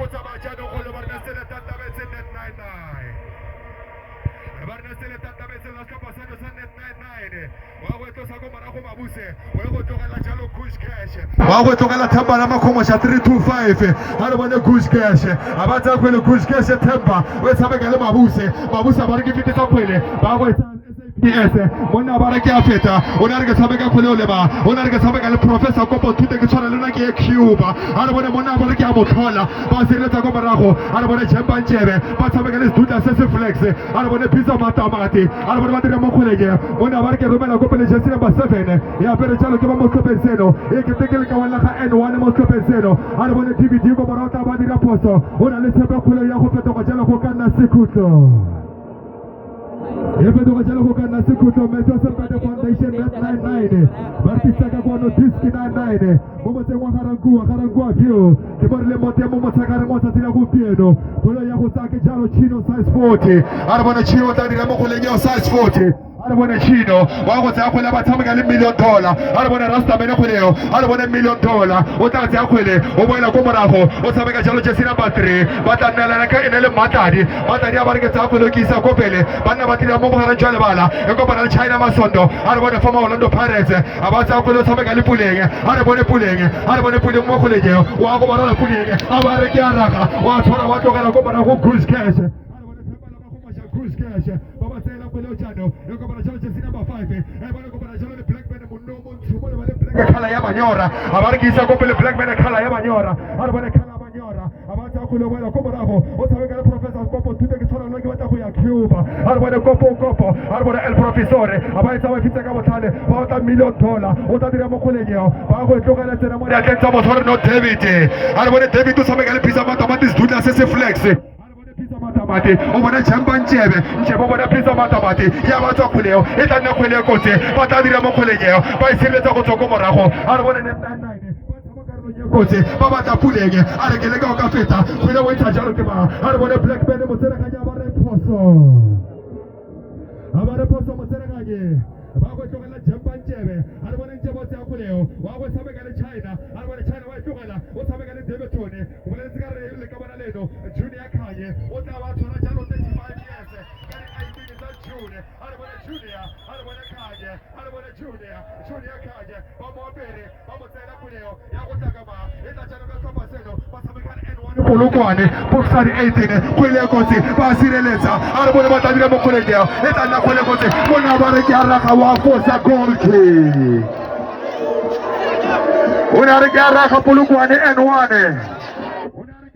go tsamaya no go le ba rena sele tata betse net 99 ba rena sele tata betse la ka pasano sa net 99 wa go tlosa go mara go mabuse wa go tlogela jalo Kush Cash wa go tlogela thamba la makhomo sha 325 ha le bone Kush Cash a ba tsa khwele Kush Cash thamba we tshabeka le mabuse ba re ke fitisa khwele ba go Yes, mona ba re ke a feta o na re ke tshabeka khwele o le ba o na re ke tshabeka le professor Kopo Thute ke tshwana le nna ke Cuba ha re bone mona ba re ke a mothola ba sireletsa go morago ha re bone Jemba Ntshebe ba tshabeka le Duda se flex ha re bone Pizza Matamati ha re bone ba dire mo khweleke mona ba re ke romela go pele jersey number 7 ya pere tshalo ke ba mo skopenseno e ke tekele ka wala ga N1 mo skopenseno ha re bone DVD go borota ba dira poso o na le tshepe khwele ya go fetoga jalo go ka nna sekutlo Efeduka jalo go kana sekuto Metro Sepete Foundation net 99 Bartista ka kwa no disk 99 Momo tengwa garangua view Ke borile mote momo tsakare mo tsatsila go pieno Kolo ya go tsake jalo Chino size 40 Ara bona Chino tla dira mo go lenyo size 40 Ara bona Chino wa go tsaya khwele ba tshameka le $1 million Ara bona Rasta mene khweleo Ara bona $1 million o tla tsaya khwele o boela go morago o tshameka jalo jersey number 3 ba tla nela ka ene le matadi a ba re ke tsaya khwele ke isa ko pele bana ba tira mo mogara jwale bala e kopana le China Masondo a re bone former Orlando Pirates a ba tsaya khwele o tshameka le Puleng a re bone Puleng mo khwelejeo wa go bara le Puleng a ba re ke a raga wa tshwara wa tlogela go bara go Goose Cash a re bone thepela ba go masha Goose Cash ba ba tsela khwele o jano e kopana jalo jersey number 5 e ba re kopana jalo le Blackman Mundo mo tshumo le ba le Black khala ya manyora a ba re ke isa ko pele Blackman khala ya manyora a re bone khala manyora a ba tsaya khwele boela go morago o tshameka le Professor Kopo Thute ke tshwana le ke batla go ya Cuba a re bone Kopo a re bone El Professore a ba etsa ba fitsa ka botlhale ba otla $1 million o tla dira mo kgwelengeo ba go tlogela tsena mo diatleng tsa motshware no David a re bone David o tshameka le Pizza Matamati Duda se flex Matamati o bona Jemba Ntshebe o bona Pizza Matamati ya ba tswa khweleo e tla nna khwele kotse ba tla dira mo kgwelengeo ba isireletsa go tswa go morago a re bone net 99 kotse ba batla Puleng a re ke le ka feta khwele o etsa jalo ke ba a re bone Blackman mo tsena ka nya ba re phoso abare poso mo tsena ka ke ba go tlogela Jemba Ntshebe a re bone Ntshebe o tsaya khweleo wa go tshameka le China a re bone China wa tlogela o tshameka le Davidson o bona le tsaka re le ka bona leno Junior Khanye o tla ba tshwara jalo 35 years ka di 19 tsa June a re bone Junior a re bone Khanye a re bone Junior Khanye ba mo apere ba mo tsela khweleo ya go tsaka ba e tla jalo ka tlhopa seno ba tshameka le N1 Polokwane boxari 18 khwele kotsi ba sireletsa a re bone ba tla dira mo kgwelengeo e tla nna khwele kotsi mona ba re ke a raga wa fosa goal kick o na re ke a raga Polokwane N1